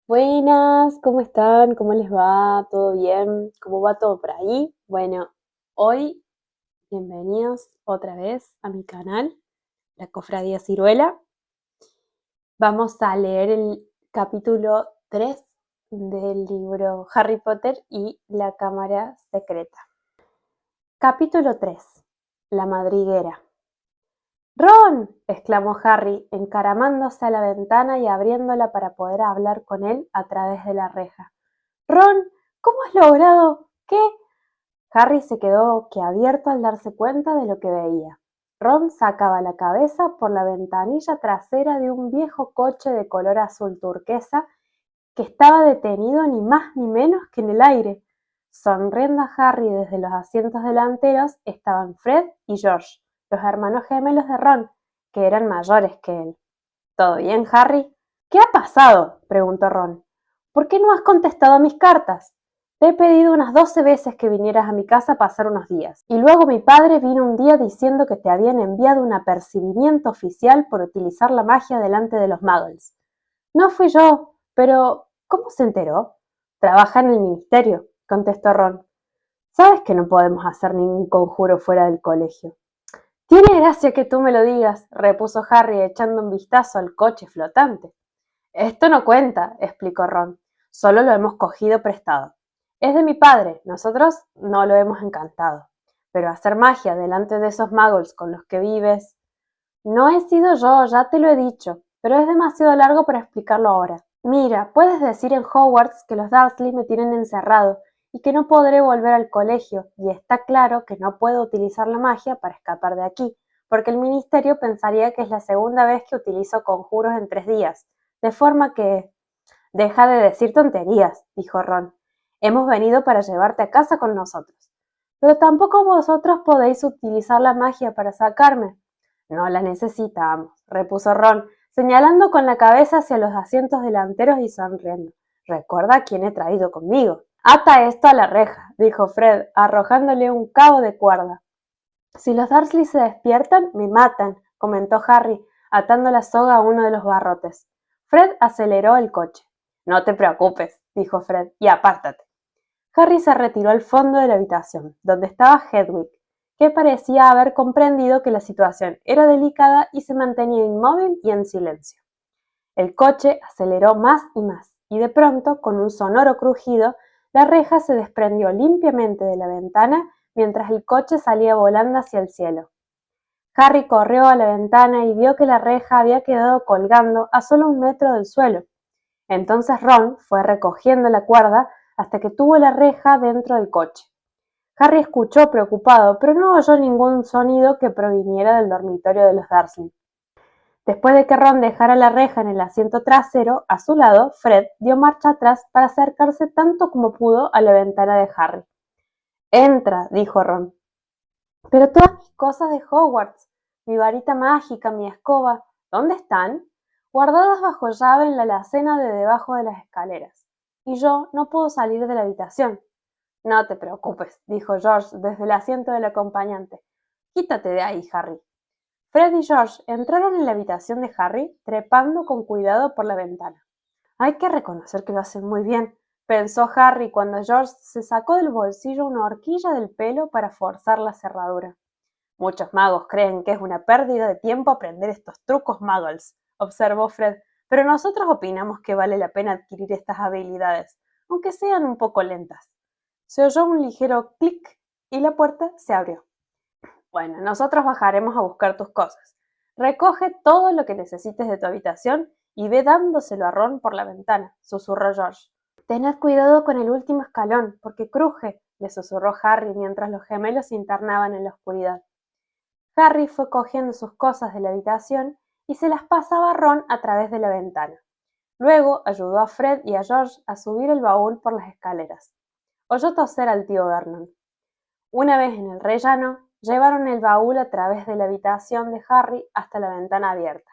Buenas, ¿cómo están? ¿Cómo les va? ¿Todo bien? ¿Cómo va todo por ahí? Bueno, hoy bienvenidos otra vez a mi canal, La Cofradía Ciruela. Vamos a leer el capítulo 3 del libro Harry Potter y la Cámara Secreta. Capítulo 3. La madriguera. ¡Ron! Exclamó Harry, encaramándose a la ventana y abriéndola para poder hablar con él a través de la reja. Ron, ¿cómo has logrado? ¿Qué? Harry se quedó boquiabierto al darse cuenta de lo que veía. Ron sacaba la cabeza por la ventanilla trasera de un viejo coche de color azul turquesa que estaba detenido ni más ni menos que en el aire. Sonriendo a Harry desde los asientos delanteros estaban Fred y George, los hermanos gemelos de Ron, que eran mayores que él. ¿Todo bien, Harry? ¿Qué ha pasado? Preguntó Ron. ¿Por qué no has contestado a mis cartas? Te he pedido unas 12 veces que vinieras a mi casa a pasar unos días, y luego mi padre vino un día diciendo que te habían enviado un apercibimiento oficial por utilizar la magia delante de los muggles. No fui yo, pero ¿cómo se enteró? Trabaja en el ministerio, contestó Ron. Sabes que no podemos hacer ningún conjuro fuera del colegio. Tiene gracia que tú me lo digas, repuso Harry echando un vistazo al coche flotante. Esto no cuenta, explicó Ron. Solo lo hemos cogido prestado. Es de mi padre, nosotros no lo hemos encantado. Pero hacer magia delante de esos muggles con los que vives... No he sido yo, ya te lo he dicho, pero es demasiado largo para explicarlo ahora. Mira, puedes decir en Hogwarts que los Dursley me tienen encerrado y que no podré volver al colegio, y está claro que no puedo utilizar la magia para escapar de aquí, porque el ministerio pensaría que es la segunda vez que utilizo conjuros en 3 días, de forma que... Deja de decir tonterías, dijo Ron. Hemos venido para llevarte a casa con nosotros. Pero tampoco vosotros podéis utilizar la magia para sacarme. No la necesitamos, repuso Ron, señalando con la cabeza hacia los asientos delanteros y sonriendo. Recuerda quién he traído conmigo. Ata esto a la reja, dijo Fred, arrojándole un cabo de cuerda. Si los Dursley se despiertan, me matan, comentó Harry, atando la soga a uno de los barrotes. Fred aceleró el coche. No te preocupes, dijo Fred, y apártate. Harry se retiró al fondo de la habitación, donde estaba Hedwig, que parecía haber comprendido que la situación era delicada y se mantenía inmóvil y en silencio. El coche aceleró más y de pronto, con un sonoro crujido, la reja se desprendió limpiamente de la ventana mientras el coche salía volando hacia el cielo. Harry corrió a la ventana y vio que la reja había quedado colgando a solo 1 metro del suelo. Entonces Ron fue recogiendo la cuerda hasta que tuvo la reja dentro del coche. Harry escuchó preocupado, pero no oyó ningún sonido que proviniera del dormitorio de los Dursley. Después de que Ron dejara la reja en el asiento trasero, a su lado, Fred dio marcha atrás para acercarse tanto como pudo a la ventana de Harry. Entra, dijo Ron. Pero todas mis cosas de Hogwarts, mi varita mágica, mi escoba, ¿dónde están? Guardadas bajo llave en la alacena de debajo de las escaleras. Y yo no puedo salir de la habitación. No te preocupes, dijo George desde el asiento del acompañante. Quítate de ahí, Harry. Fred y George entraron en la habitación de Harry, trepando con cuidado por la ventana. Hay que reconocer que lo hacen muy bien, pensó Harry cuando George se sacó del bolsillo una horquilla del pelo para forzar la cerradura. Muchos magos creen que es una pérdida de tiempo aprender estos trucos muggles, observó Fred, pero nosotros opinamos que vale la pena adquirir estas habilidades, aunque sean un poco lentas. Se oyó un ligero clic y la puerta se abrió. Bueno, nosotros bajaremos a buscar tus cosas. Recoge todo lo que necesites de tu habitación y ve dándoselo a Ron por la ventana, susurró George. Tened cuidado con el último escalón, porque cruje, le susurró Harry mientras los gemelos se internaban en la oscuridad. Harry fue cogiendo sus cosas de la habitación y se las pasaba a Ron a través de la ventana. Luego ayudó a Fred y a George a subir el baúl por las escaleras. Oyó toser al tío Vernon. Una vez en el rellano, llevaron el baúl a través de la habitación de Harry hasta la ventana abierta.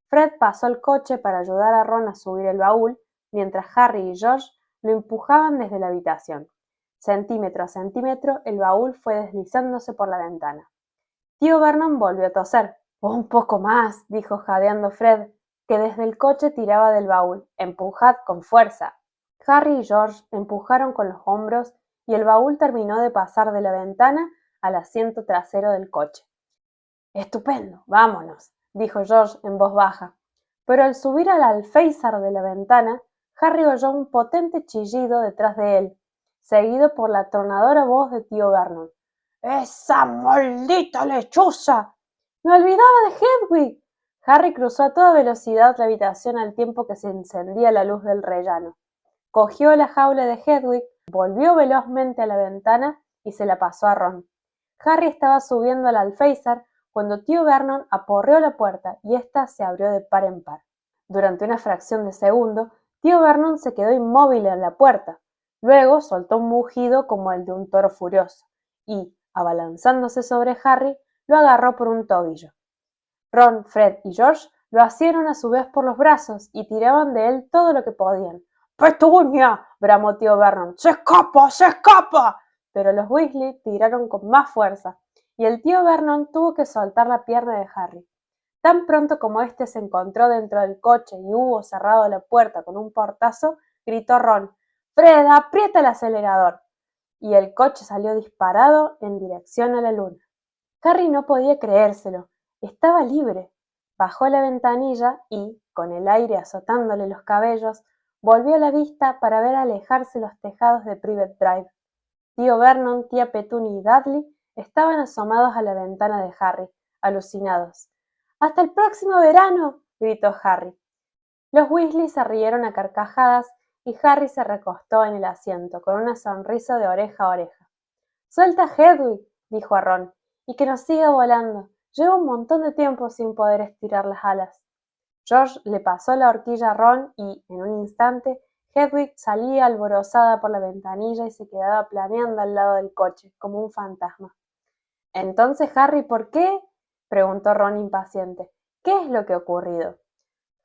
Fred pasó el coche para ayudar a Ron a subir el baúl, mientras Harry y George lo empujaban desde la habitación. Centímetro a centímetro, el baúl fue deslizándose por la ventana. Tío Vernon volvió a toser. Un poco más, dijo jadeando Fred. que desde el coche tiraba del baúl. «Empujad con fuerza». Harry y George empujaron con los hombros y el baúl terminó de pasar de la ventana al asiento trasero del coche. «Estupendo, vámonos», dijo George en voz baja. Pero al subir al alféizar de la ventana, Harry oyó un potente chillido detrás de él, seguido por la atronadora voz de tío Vernon. «¡Esa maldita lechuza! ¡Me olvidaba de Hedwig!». Harry cruzó a toda velocidad la habitación al tiempo que se encendía la luz del rellano. Cogió la jaula de Hedwig, volvió velozmente a la ventana y se la pasó a Ron. Harry estaba subiendo al alféizar cuando tío Vernon aporreó la puerta y ésta se abrió de par en par. Durante una fracción de segundo, tío Vernon se quedó inmóvil en la puerta. Luego soltó un mugido como el de un toro furioso y, abalanzándose sobre Harry, lo agarró por un tobillo. Ron, Fred y George lo asieron a su vez por los brazos y tiraban de él todo lo que podían. «¡Petunia!», bramó tío Vernon. «¡Se escapa! ¡Se escapa!». Pero los Weasley tiraron con más fuerza y el tío Vernon tuvo que soltar la pierna de Harry. Tan pronto como éste se encontró dentro del coche y hubo cerrado la puerta con un portazo, gritó Ron: «¡Fred, aprieta el acelerador!». Y el coche salió disparado en dirección a la luna. Harry no podía creérselo. Estaba libre. Bajó la ventanilla y, con el aire azotándole los cabellos, volvió la vista para ver alejarse los tejados de Privet Drive. Tío Vernon, tía Petunia y Dudley estaban asomados a la ventana de Harry, alucinados. «¡Hasta el próximo verano!», gritó Harry. Los Weasley se rieron a carcajadas y Harry se recostó en el asiento, con una sonrisa de oreja a oreja. «Suelta a Hedwig», dijo a Ron, «y que nos siga volando. Llevo un montón de tiempo sin poder estirar las alas». George le pasó la horquilla a Ron y, en un instante, Hedwig salía alborozada por la ventanilla y se quedaba planeando al lado del coche, como un fantasma. «Entonces, Harry, ¿por qué?», preguntó Ron impaciente. «¿Qué es lo que ha ocurrido?».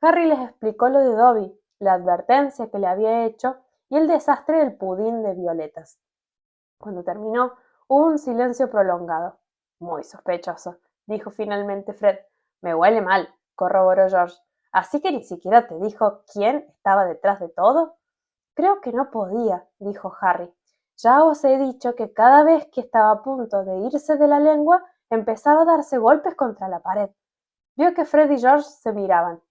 Harry les explicó lo de Dobby, la advertencia que le había hecho y el desastre del pudín de violetas. Cuando terminó, hubo un silencio prolongado. «Muy sospechoso», dijo finalmente Fred. «Me huele mal», corroboró George. «¿Así que ni siquiera te dijo quién estaba detrás de todo?». «Creo que no podía», dijo Harry. «Ya os he dicho que cada vez que estaba a punto de irse de la lengua, empezaba a darse golpes contra la pared». Vio que Fred y George se miraban.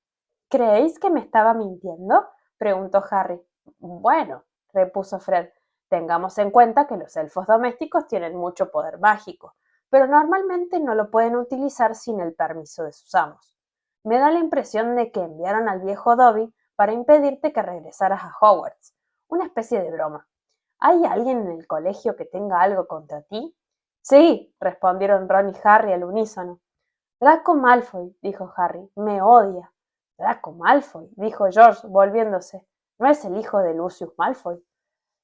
«¿Creéis que me estaba mintiendo?», preguntó Harry. «Bueno», repuso Fred, «tengamos en cuenta que los elfos domésticos tienen mucho poder mágico, pero normalmente no lo pueden utilizar sin el permiso de sus amos. Me da la impresión de que enviaron al viejo Dobby para impedirte que regresaras a Hogwarts. Una especie de broma. ¿Hay alguien en el colegio que tenga algo contra ti?». «Sí», respondieron Ron y Harry al unísono. «Draco Malfoy», dijo Harry, «me odia». «¿Draco Malfoy?», dijo George, volviéndose. «¿No es el hijo de Lucius Malfoy?».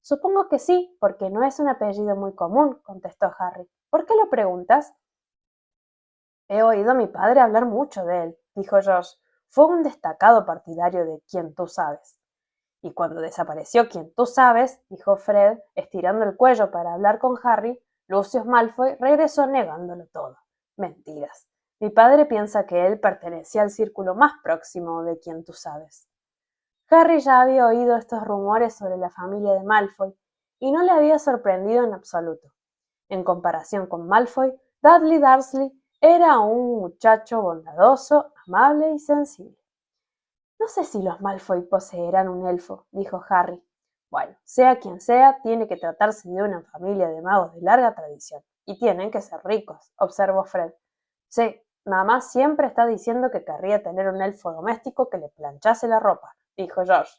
«Supongo que sí, porque no es un apellido muy común», contestó Harry. «¿Por qué lo preguntas?». «He oído a mi padre hablar mucho de él», dijo George. «Fue un destacado partidario de quien tú sabes». «Y cuando desapareció quien tú sabes», dijo Fred, estirando el cuello para hablar con Harry, «Lucius Malfoy regresó negándolo todo». «Mentiras. Mi padre piensa que él pertenecía al círculo más próximo de quien tú sabes». Harry ya había oído estos rumores sobre la familia de Malfoy y no le había sorprendido en absoluto. En comparación con Malfoy, Dudley Dursley era un muchacho bondadoso, amable y sensible. «No sé si los Malfoy poseerán un elfo», dijo Harry. «Bueno, sea quien sea, tiene que tratarse de una familia de magos de larga tradición, y tienen que ser ricos», observó Fred. «Sí, mamá siempre está diciendo que querría tener un elfo doméstico que le planchase la ropa», dijo George.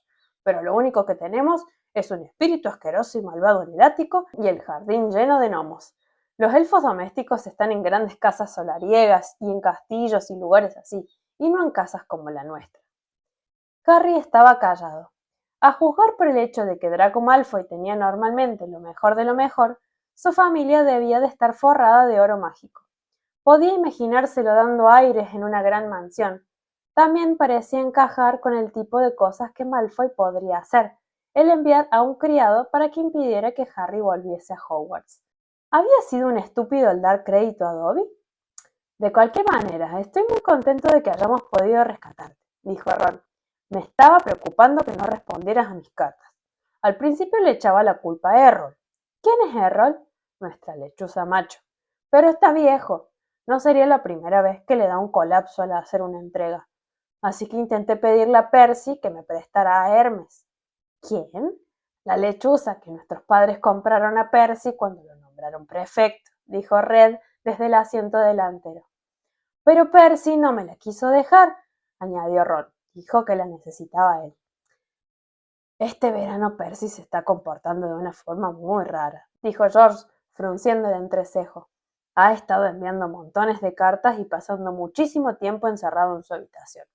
«Pero lo único que tenemos es un espíritu asqueroso y malvado en el ático y el jardín lleno de gnomos. Los elfos domésticos están en grandes casas solariegas y en castillos y lugares así, y no en casas como la nuestra». Harry estaba callado. A juzgar por el hecho de que Draco Malfoy tenía normalmente lo mejor de lo mejor, su familia debía de estar forrada de oro mágico. Podía imaginárselo dando aires en una gran mansión. También parecía encajar con el tipo de cosas que Malfoy podría hacer, el enviar a un criado para que impidiera que Harry volviese a Hogwarts. ¿Había sido un estúpido el dar crédito a Dobby? «De cualquier manera, estoy muy contento de que hayamos podido rescatarte», dijo Ron. Me estaba preocupando que no respondieras a mis cartas. Al principio le echaba la culpa a Errol. ¿Quién es Errol? Nuestra lechuza macho. Pero está viejo. No sería la primera vez que le da un colapso al hacer una entrega. Así que intenté pedirle a Percy que me prestara a Hermes. ¿Quién? La lechuza que nuestros padres compraron a Percy cuando lo nombraron prefecto, dijo Red desde el asiento delantero. Pero Percy no me la quiso dejar, añadió Ron. Dijo que la necesitaba él. Este verano Percy se está comportando de una forma muy rara, dijo George, frunciendo el entrecejo. Ha estado enviando montones de cartas y pasando muchísimo tiempo encerrado en su habitación.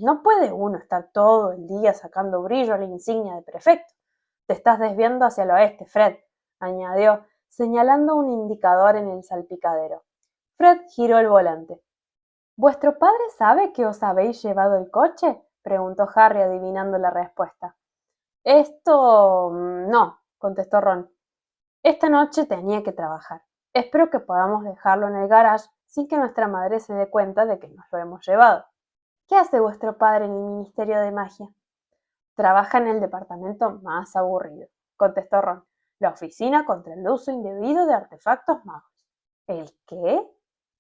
No puede uno estar todo el día sacando brillo a la insignia de prefecto. Te estás desviando hacia el oeste, Fred, añadió, señalando un indicador en el salpicadero. Fred giró el volante. ¿Vuestro padre sabe que os habéis llevado el coche? Preguntó Harry, adivinando la respuesta. Esto no, contestó Ron. Esta noche tenía que trabajar. Espero que podamos dejarlo en el garage sin que nuestra madre se dé cuenta de que nos lo hemos llevado. ¿Qué hace vuestro padre en el Ministerio de Magia? Trabaja en el departamento más aburrido, contestó Ron. La oficina contra el uso indebido de artefactos magos. ¿El qué?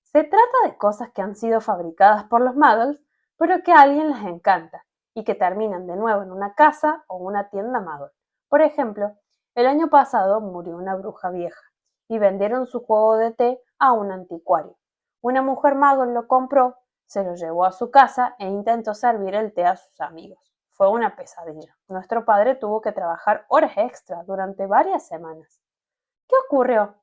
Se trata de cosas que han sido fabricadas por los muggles, pero que a alguien les encanta, y que terminan de nuevo en una casa o una tienda muggle. Por ejemplo, el año pasado murió una bruja vieja, y vendieron su juego de té a un anticuario. Una mujer muggle lo compró, se lo llevó a su casa e intentó servir el té a sus amigos. Fue una pesadilla. Nuestro padre tuvo que trabajar horas extra durante varias semanas. ¿Qué ocurrió?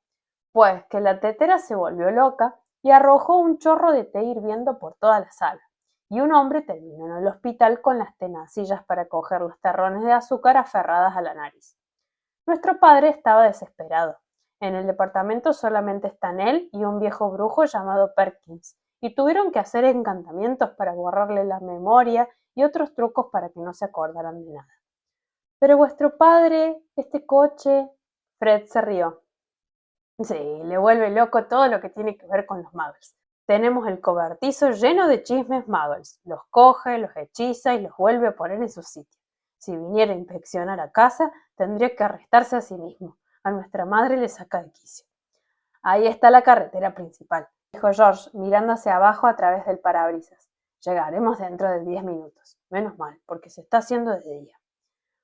Pues que la tetera se volvió loca y arrojó un chorro de té hirviendo por toda la sala, y un hombre terminó en el hospital con las tenacillas para coger los terrones de azúcar aferradas a la nariz. Nuestro padre estaba desesperado. En el departamento solamente están él y un viejo brujo llamado Perkins, y tuvieron que hacer encantamientos para borrarle la memoria y otros trucos para que no se acordaran de nada. Pero vuestro padre, este coche... Fred se rió. Sí, le vuelve loco todo lo que tiene que ver con los muggles. Tenemos el cobertizo lleno de chismes muggles. Los coge, los hechiza y los vuelve a poner en su sitio. Si viniera a inspeccionar a casa, tendría que arrestarse a sí mismo. A nuestra madre le saca de quicio. Ahí está la carretera principal, dijo George, mirando hacia abajo a través del parabrisas. Llegaremos dentro de 10 minutos. Menos mal, porque se está haciendo de día.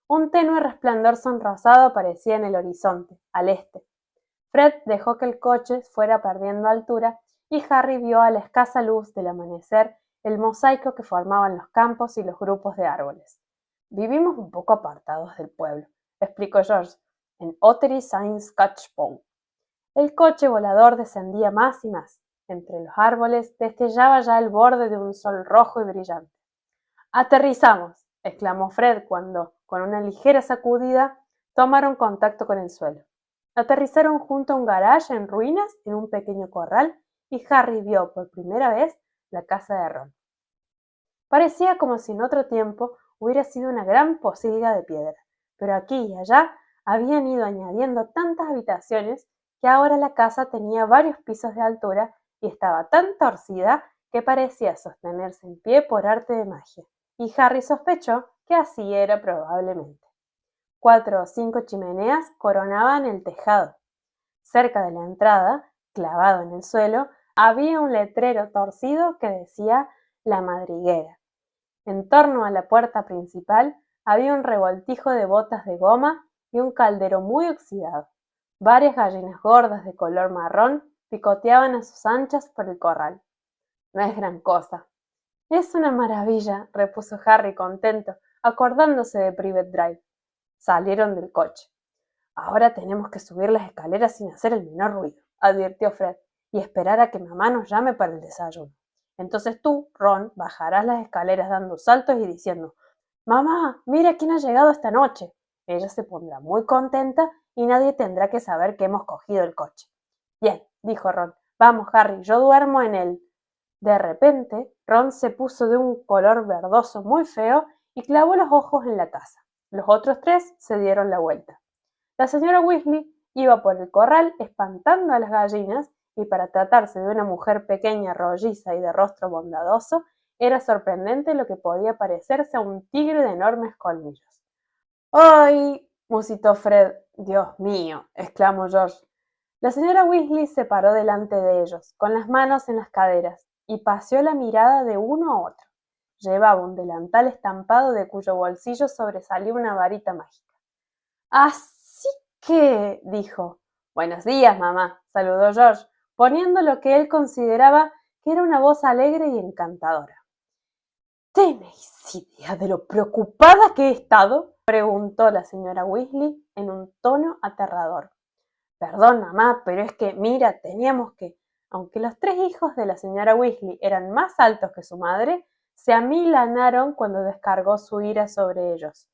Un tenue resplandor sonrosado aparecía en el horizonte, al este. Fred dejó que el coche fuera perdiendo altura y Harry vio a la escasa luz del amanecer el mosaico que formaban los campos y los grupos de árboles. Vivimos un poco apartados del pueblo, explicó George, en Ottery Saint Catchpole. El coche volador descendía más y más. Entre los árboles destellaba ya el borde de un sol rojo y brillante. ¡Aterrizamos!, exclamó Fred cuando, con una ligera sacudida, tomaron contacto con el suelo. Aterrizaron junto a un garage en ruinas en un pequeño corral y Harry vio por primera vez la casa de Ron. Parecía como si en otro tiempo hubiera sido una gran posilga de piedra, pero aquí y allá habían ido añadiendo tantas habitaciones que ahora la casa tenía varios pisos de altura y estaba tan torcida que parecía sostenerse en pie por arte de magia, y Harry sospechó que así era probablemente. 4 o 5 chimeneas coronaban el tejado. Cerca de la entrada, clavado en el suelo, había un letrero torcido que decía La Madriguera. En torno a la puerta principal había un revoltijo de botas de goma y un caldero muy oxidado. Varias gallinas gordas de color marrón picoteaban a sus anchas por el corral. No es gran cosa. Es una maravilla, repuso Harry contento, acordándose de Privet Drive. Salieron del coche. Ahora tenemos que subir las escaleras sin hacer el menor ruido, advirtió Fred, y esperar a que mamá nos llame para el desayuno. Entonces tú, Ron, bajarás las escaleras dando saltos y diciendo «Mamá, mira quién ha llegado esta noche». Ella se pondrá muy contenta y nadie tendrá que saber que hemos cogido el coche. Bien, dijo Ron. Vamos, Harry, yo duermo en él. De repente, Ron se puso de un color verdoso muy feo y clavó los ojos en la casa. Los otros 3 se dieron la vuelta. La señora Weasley iba por el corral espantando a las gallinas y para tratarse de una mujer pequeña, rolliza y de rostro bondadoso, Era sorprendente lo que podía parecerse a un tigre de enormes colmillos. ¡Ay! Musitó Fred. Dios mío, exclamó George. La señora Weasley se paró delante de ellos, con las manos en las caderas, y paseó la mirada de uno a otro. Llevaba un delantal estampado de cuyo bolsillo sobresalía una varita mágica. Así que, dijo. Buenos días, mamá, saludó George, poniendo lo que él consideraba que era una voz alegre y encantadora. ¿Tenéis idea de lo preocupada que he estado?, preguntó la señora Weasley en un tono aterrador. Perdón, mamá, pero es que, mira, teníamos que... Aunque los tres hijos de la señora Weasley eran más altos que su madre, se amilanaron cuando descargó su ira sobre ellos.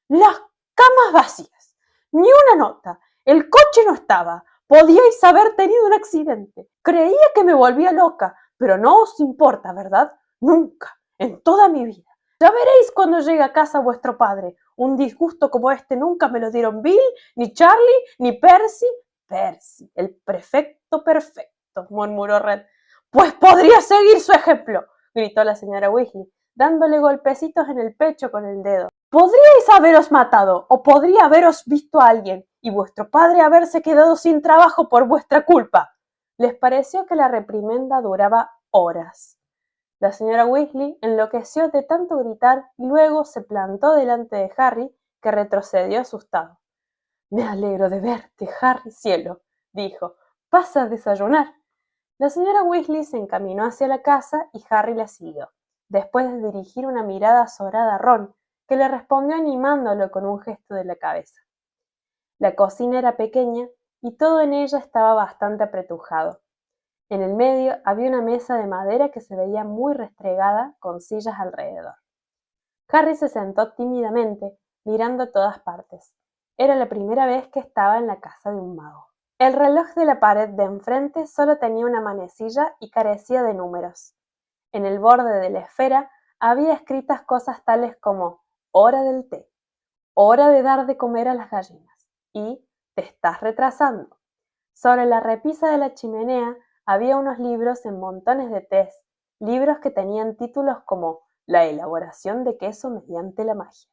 ¡Las camas vacías! ¡Ni una nota! ¡El coche no estaba! Podíais haber tenido un accidente. Creía que me volvía loca, pero no os importa, ¿verdad? Nunca, en toda mi vida. Ya veréis cuando llegue a casa vuestro padre. Un disgusto como este nunca me lo dieron Bill, ni Charlie, ni Percy. Percy, el prefecto perfecto, murmuró Red. Pues podría seguir su ejemplo, gritó la señora Weasley, dándole golpecitos en el pecho con el dedo. Podríais haberos matado, o podría haberos visto a alguien, y vuestro padre haberse quedado sin trabajo por vuestra culpa. Les pareció que la reprimenda duraba horas. La señora Weasley enloqueció de tanto gritar y luego se plantó delante de Harry, que retrocedió asustado. Me alegro de verte, Harry, cielo, dijo. Pasa a desayunar. La señora Weasley se encaminó hacia la casa y Harry la siguió, después de dirigir una mirada azorada a Ron, que le respondió animándolo con un gesto de la cabeza. La cocina era pequeña y todo en ella estaba bastante apretujado. En el medio había una mesa de madera que se veía muy restregada, con sillas alrededor. Harry se sentó tímidamente, mirando a todas partes. Era la primera vez que estaba en la casa de un mago. El reloj de la pared de enfrente solo tenía una manecilla y carecía de números. En el borde de la esfera había escritas cosas tales como hora del té, hora de dar de comer a las gallinas y te estás retrasando. Sobre la repisa de la chimenea había unos libros en montones de tés, libros que tenían títulos como La elaboración de queso mediante la magia,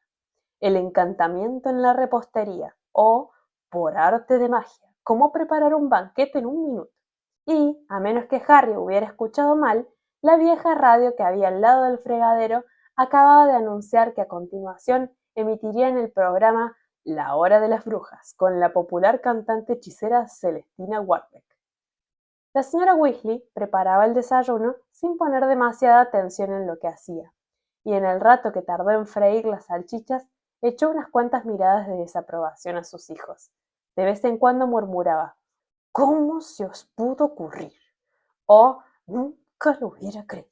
El encantamiento en la repostería o Por arte de magia, cómo preparar un banquete en un minuto. Y, a menos que Harry hubiera escuchado mal, la vieja radio que había al lado del fregadero acababa de anunciar que a continuación emitirían el programa La Hora de las Brujas, con la popular cantante hechicera Celestina Warbeck. La señora Weasley preparaba el desayuno sin poner demasiada atención en lo que hacía, y en el rato que tardó en freír las salchichas, echó unas cuantas miradas de desaprobación a sus hijos. De vez en cuando murmuraba, ¿cómo se os pudo ocurrir? O nunca lo hubiera creído.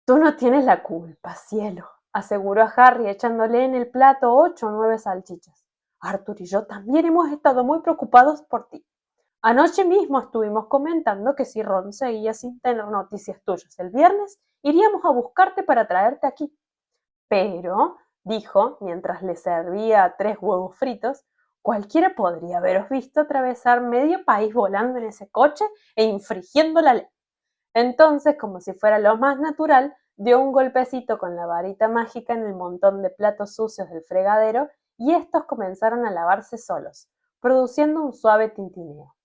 Tú no tienes la culpa, cielo, aseguró a Harry echándole en el plato 8 o 9 salchichas. Arthur y yo también hemos estado muy preocupados por ti. Anoche mismo estuvimos comentando que si Ron seguía sin tener noticias tuyas el viernes, iríamos a buscarte para traerte aquí. Pero, dijo, mientras le servía 3 huevos fritos, cualquiera podría haberos visto atravesar medio país volando en ese coche e infringiendo la ley. Entonces, como si fuera lo más natural, dio un golpecito con la varita mágica en el montón de platos sucios del fregadero y estos comenzaron a lavarse solos, produciendo un suave tintineo.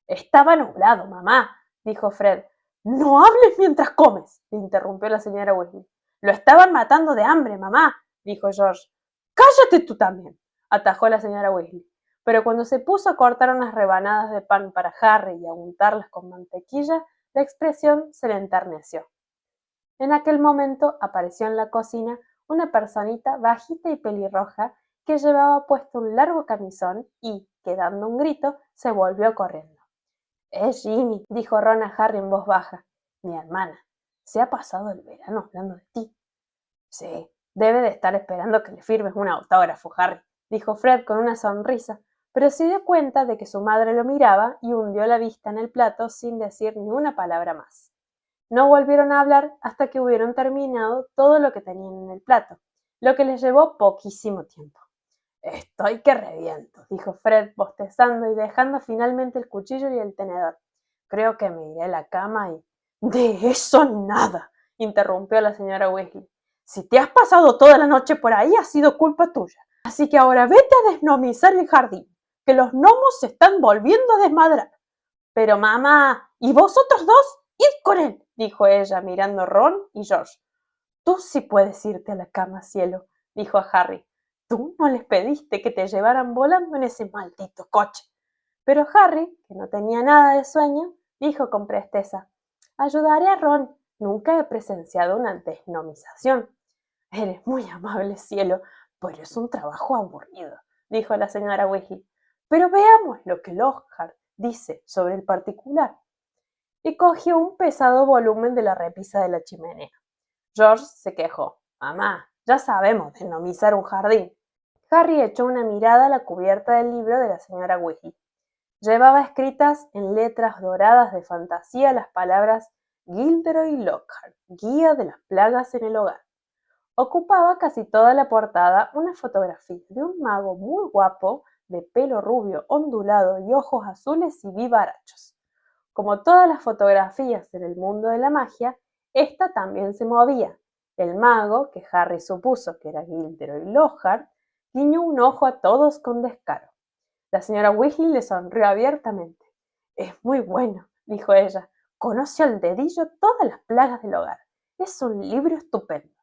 Estaba nublado, mamá, dijo Fred. No hables mientras comes, le interrumpió la señora Weasley. Lo estaban matando de hambre, mamá, dijo George. Cállate tú también, atajó la señora Weasley. Pero cuando se puso a cortar unas rebanadas de pan para Harry y a untarlas con mantequilla, la expresión se le enterneció. En aquel momento apareció en la cocina una personita bajita y pelirroja que llevaba puesto un largo camisón y, dando un grito, se volvió corriendo. Es Ginny, dijo Ron a Harry en voz baja. Mi hermana. Se ha pasado el verano hablando de ti. Sí, debe de estar esperando que le firmes un autógrafo, Harry, dijo Fred con una sonrisa, pero se dio cuenta de que su madre lo miraba y hundió la vista en el plato sin decir ni una palabra más. No volvieron a hablar hasta que hubieron terminado todo lo que tenían en el plato, lo que les llevó poquísimo tiempo. Estoy que reviento, dijo Fred bostezando y dejando finalmente el cuchillo y el tenedor. Creo que me iré a la cama y... De eso nada, interrumpió la señora Weasley. Si te has pasado toda la noche por ahí, ha sido culpa tuya. Así que ahora vete a desnomizar el jardín, que los gnomos se están volviendo a desmadrar. Pero mamá, ¿y vosotros dos? ¡Id con él!, dijo ella, mirando a Ron y George. Tú sí puedes irte a la cama, cielo, dijo a Harry. Tú no les pediste que te llevaran volando en ese maldito coche. Pero Harry, que no tenía nada de sueño, dijo con presteza. Ayudaré a Ron. Nunca he presenciado una desnomización. Eres muy amable, cielo, pero es un trabajo aburrido, dijo la señora Weasley. Pero veamos lo que Lockhart dice sobre el particular. Y cogió un pesado volumen de la repisa de la chimenea. George se quejó. Mamá, ya sabemos desnomizar un jardín. Harry echó una mirada a la cubierta del libro de la señora Weasley. Llevaba escritas en letras doradas de fantasía las palabras Gilderoy Lockhart, guía de las plagas en el hogar. Ocupaba casi toda la portada una fotografía de un mago muy guapo, de pelo rubio ondulado y ojos azules y vivarachos. Como todas las fotografías en el mundo de la magia, esta también se movía. El mago, que Harry supuso que era Gilderoy Lockhart, guiñó un ojo a todos con descaro. La señora Weasley le sonrió abiertamente. Es muy bueno, dijo ella. Conoce al dedillo todas las plagas del hogar. Es un libro estupendo.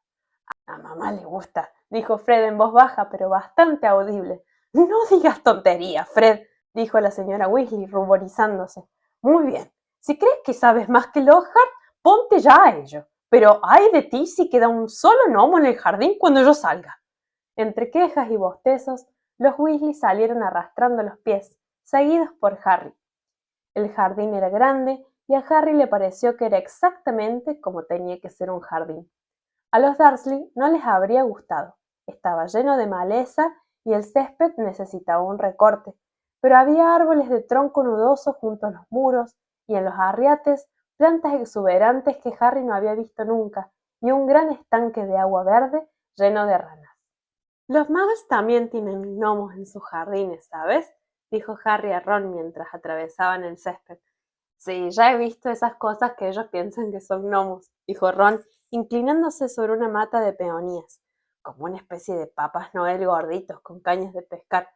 A mamá le gusta, dijo Fred en voz baja, pero bastante audible. No digas tonterías, Fred, dijo la señora Weasley, ruborizándose. Muy bien, si crees que sabes más que Lockhart, ponte ya a ello. Pero ay de ti si queda un solo gnomo en el jardín cuando yo salga. Entre quejas y bostezos, los Weasley salieron arrastrando los pies, seguidos por Harry. El jardín era grande y a Harry le pareció que era exactamente como tenía que ser un jardín. A los Dursley no les habría gustado. Estaba lleno de maleza y el césped necesitaba un recorte, pero había árboles de tronco nudoso junto a los muros y en los arriates plantas exuberantes que Harry no había visto nunca y un gran estanque de agua verde lleno de ranas. Los magos también tienen gnomos en sus jardines, ¿sabes?, dijo Harry a Ron mientras atravesaban el césped. Sí, ya he visto esas cosas que ellos piensan que son gnomos, dijo Ron, inclinándose sobre una mata de peonías, como una especie de papas Noel gorditos con cañas de pescar.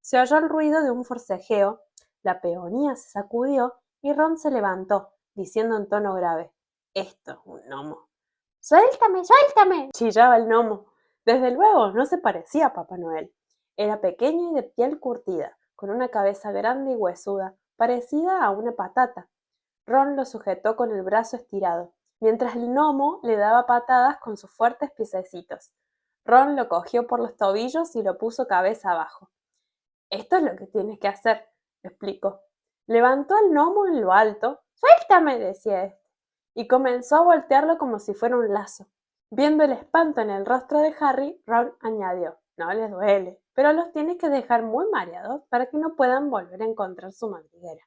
Se oyó el ruido de un forcejeo, la peonía se sacudió y Ron se levantó, diciendo en tono grave, «Esto es un gnomo». «¡Suéltame, suéltame!», chillaba el gnomo. Desde luego, no se parecía a Papá Noel. Era pequeño y de piel curtida, con una cabeza grande y huesuda, parecida a una patata. Ron lo sujetó con el brazo estirado, mientras el gnomo le daba patadas con sus fuertes piececitos. Ron lo cogió por los tobillos y lo puso cabeza abajo. «Esto es lo que tienes que hacer», explicó. Levantó al gnomo en lo alto. «¡Suéltame!», decía éste, y comenzó a voltearlo como si fuera un lazo. Viendo el espanto en el rostro de Harry, Ron añadió, «No les duele, pero los tienes que dejar muy mareados para que no puedan volver a encontrar su madriguera».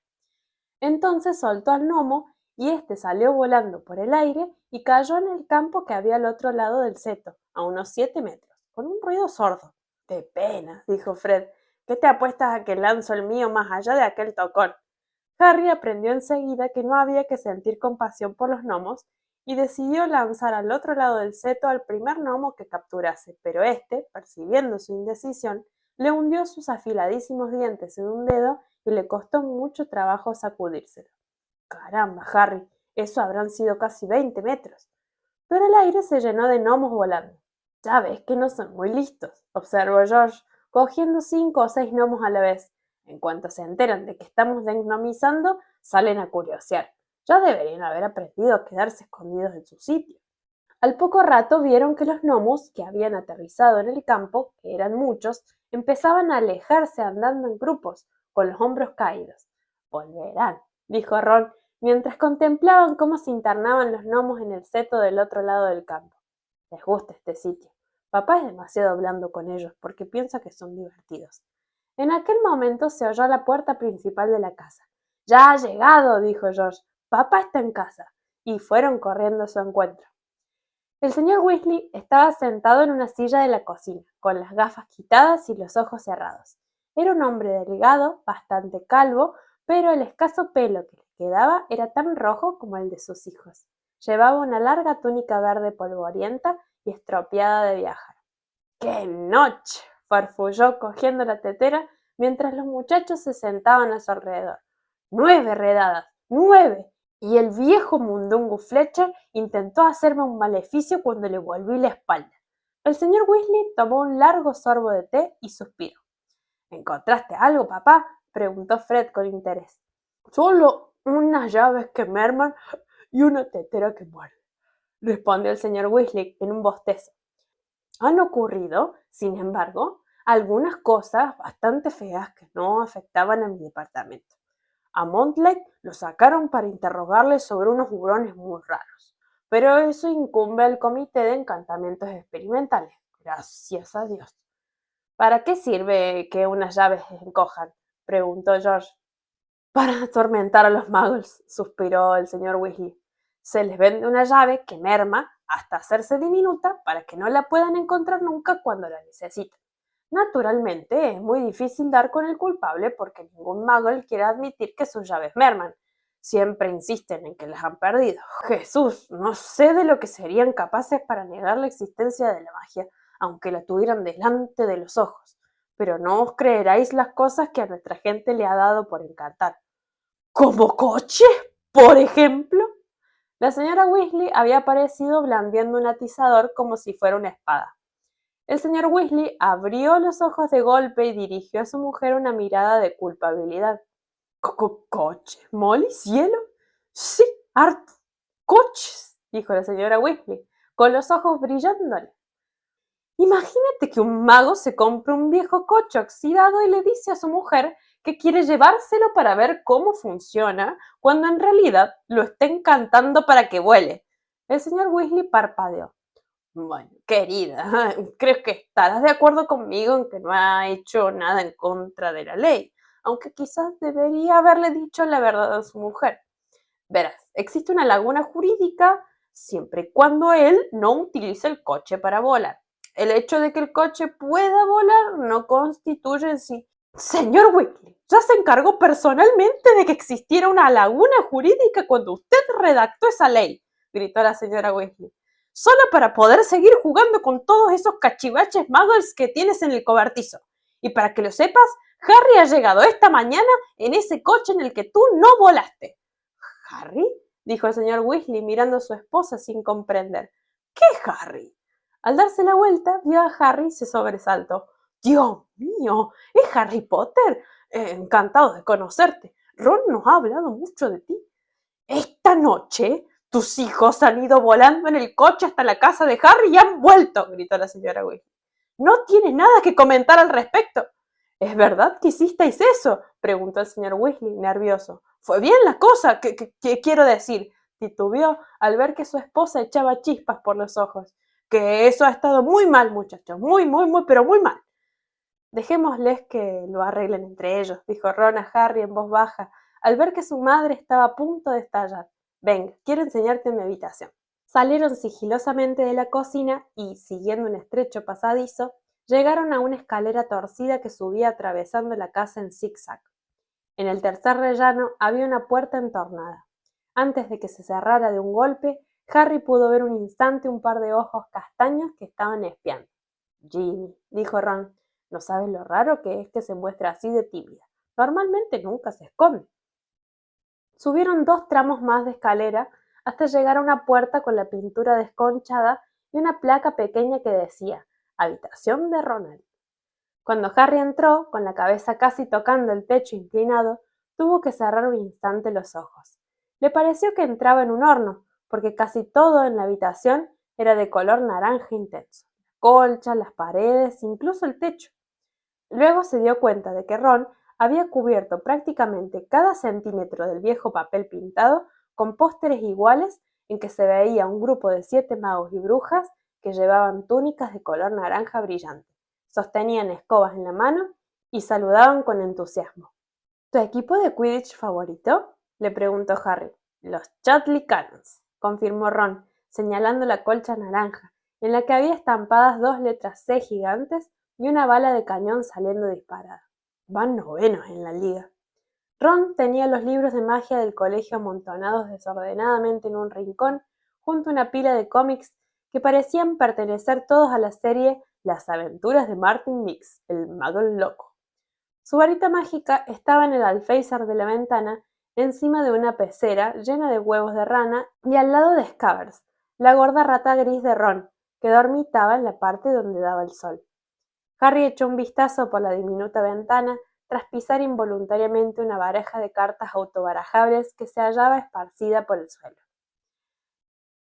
Entonces soltó al gnomo y éste salió volando por el aire y cayó en el campo que había al otro lado del seto, a unos 7 metros, con un ruido sordo. «¡Qué pena!», dijo Fred. «¿Qué te apuestas a que lanzo el mío más allá de aquel tocón?». Harry aprendió enseguida que no había que sentir compasión por los gnomos y decidió lanzar al otro lado del seto al primer gnomo que capturase, pero éste, percibiendo su indecisión, le hundió sus afiladísimos dientes en un dedo y le costó mucho trabajo sacudírselo. «Caramba, Harry, eso habrán sido casi 20 metros». Pero el aire se llenó de gnomos volando. «Ya ves que no son muy listos», observó George, cogiendo 5 o 6 gnomos a la vez. «En cuanto se enteran de que estamos desgnomizando, salen a curiosear. Ya deberían haber aprendido a quedarse escondidos en su sitio». Al poco rato vieron que los gnomos, que habían aterrizado en el campo, que eran muchos, empezaban a alejarse andando en grupos, con los hombros caídos. «Volverán», dijo Ron, mientras contemplaban cómo se internaban los gnomos en el seto del otro lado del campo. «Les gusta este sitio. Papá es demasiado blando con ellos porque piensa que son divertidos». En aquel momento se oyó la puerta principal de la casa. «Ya ha llegado», dijo George. «Papá está en casa». Y fueron corriendo a su encuentro. El señor Weasley estaba sentado en una silla de la cocina, con las gafas quitadas y los ojos cerrados. Era un hombre delgado, bastante calvo, pero el escaso pelo que le quedaba era tan rojo como el de sus hijos. Llevaba una larga túnica verde polvorienta y estropeada de viajar. ¡Qué noche!, farfulló cogiendo la tetera mientras los muchachos se sentaban a su alrededor. ¡9 redadas! ¡9! Y el viejo mundungo Fletcher intentó hacerme un maleficio cuando le volví la espalda. El señor Weasley tomó un largo sorbo de té y suspiró. ¿Encontraste algo, papá?, preguntó Fred con interés. Solo unas llaves que merman y una tetera que muerde, respondió el señor Weasley en un bostezo. Han ocurrido, sin embargo, algunas cosas bastante feas que no afectaban a mi departamento. A Montlake lo sacaron para interrogarle sobre unos hurones muy raros, pero eso incumbe al comité de encantamientos experimentales, gracias a Dios. ¿Para qué sirve que unas llaves encojan?, preguntó George. Para atormentar a los muggles, suspiró el señor Weasley. Se les vende una llave que merma hasta hacerse diminuta para que no la puedan encontrar nunca cuando la necesiten. Naturalmente, es muy difícil dar con el culpable porque ningún muggle quiere admitir que sus llaves merman. Siempre insisten en que las han perdido. Jesús, no sé de lo que serían capaces para negar la existencia de la magia, aunque la tuvieran delante de los ojos. Pero no os creeráis las cosas que a nuestra gente le ha dado por encantar. ¿Como coches, por ejemplo? La señora Weasley había aparecido blandiendo un atizador como si fuera una espada. El señor Weasley abrió los ojos de golpe y dirigió a su mujer una mirada de culpabilidad. ¿Coches, Molly, cielo? Sí, harto. Coches, dijo la señora Weasley, con los ojos brillándole. Imagínate que un mago se compra un viejo coche oxidado y le dice a su mujer que quiere llevárselo para ver cómo funciona, cuando en realidad lo está encantando para que vuele. El señor Weasley parpadeó. Bueno, querida, creo que estarás de acuerdo conmigo en que no ha hecho nada en contra de la ley, aunque quizás debería haberle dicho la verdad a su mujer. Verás, existe una laguna jurídica siempre y cuando él no utilice el coche para volar. El hecho de que el coche pueda volar no constituye en sí. Señor Weasley, ya se encargó personalmente de que existiera una laguna jurídica cuando usted redactó esa ley, gritó la señora Weasley. Solo para poder seguir jugando con todos esos cachivaches muggles que tienes en el cobertizo. Y para que lo sepas, Harry ha llegado esta mañana en ese coche en el que tú no volaste. ¿Harry?, dijo el señor Weasley mirando a su esposa sin comprender. ¿Qué Harry? Al darse la vuelta, vio a Harry y se sobresaltó. ¡Dios mío! ¿Es Harry Potter? Encantado de conocerte. Ron nos ha hablado mucho de ti. Esta noche tus hijos han ido volando en el coche hasta la casa de Harry y han vuelto, gritó la señora Weasley. No tienes nada que comentar al respecto. ¿Es verdad que hicisteis eso?, preguntó el señor Weasley, nervioso. Fue bien la cosa, que quiero decir, titubeó al ver que su esposa echaba chispas por los ojos. Que eso ha estado muy mal, muchachos, muy, pero muy mal. Dejémosles que lo arreglen entre ellos, dijo Ron a Harry en voz baja, al ver que su madre estaba a punto de estallar. Venga, quiero enseñarte mi habitación. Salieron sigilosamente de la cocina y, siguiendo un estrecho pasadizo, llegaron a una escalera torcida que subía atravesando la casa en zigzag. En el tercer rellano había una puerta entornada. Antes de que se cerrara de un golpe, Harry pudo ver un instante un par de ojos castaños que estaban espiando. Ginny, dijo Ron, no sabes lo raro que es que se muestra así de tímida. Normalmente nunca se esconde. Subieron 2 tramos más de escalera hasta llegar a una puerta con la pintura desconchada y una placa pequeña que decía «Habitación de Ronald». Cuando Harry entró, con la cabeza casi tocando el techo inclinado, tuvo que cerrar un instante los ojos. Le pareció que entraba en un horno, porque casi todo en la habitación era de color naranja intenso. Las colchas, las paredes, incluso el techo. Luego se dio cuenta de que Ron había cubierto prácticamente cada centímetro del viejo papel pintado con pósteres iguales en que se veía un grupo de 7 magos y brujas que llevaban túnicas de color naranja brillante, sostenían escobas en la mano y saludaban con entusiasmo. ¿Tu equipo de Quidditch favorito?, le preguntó Harry. Los Chudley Cannons, confirmó Ron, señalando la colcha naranja, en la que había estampadas 2 letras C gigantes y una bala de cañón saliendo disparada. Van novenos en la liga. Ron tenía los libros de magia del colegio amontonados desordenadamente en un rincón, junto a una pila de cómics que parecían pertenecer todos a la serie Las aventuras de Martin Mix, el mago loco. Su varita mágica estaba en el alféizar de la ventana, encima de una pecera llena de huevos de rana y al lado de Scabbers, la gorda rata gris de Ron, que dormitaba en la parte donde daba el sol. Harry echó un vistazo por la diminuta ventana tras pisar involuntariamente una baraja de cartas autobarajables que se hallaba esparcida por el suelo.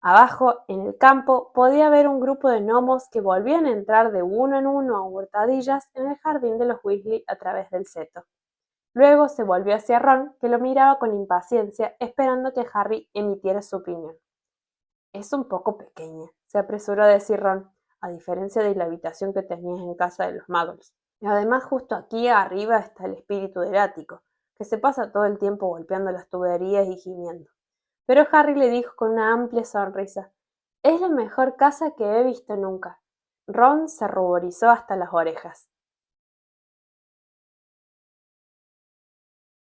Abajo, en el campo, podía ver un grupo de gnomos que volvían a entrar de uno en uno a hurtadillas en el jardín de los Weasley a través del seto. Luego se volvió hacia Ron, que lo miraba con impaciencia, esperando que Harry emitiera su opinión. «Es un poco pequeña», se apresuró a decir Ron, a diferencia de la habitación que tenías en casa de los Muggles. Y además justo aquí arriba está el espíritu del ático, que se pasa todo el tiempo golpeando las tuberías y gimiendo. Pero Harry le dijo con una amplia sonrisa: «Es la mejor casa que he visto nunca». Ron se ruborizó hasta las orejas.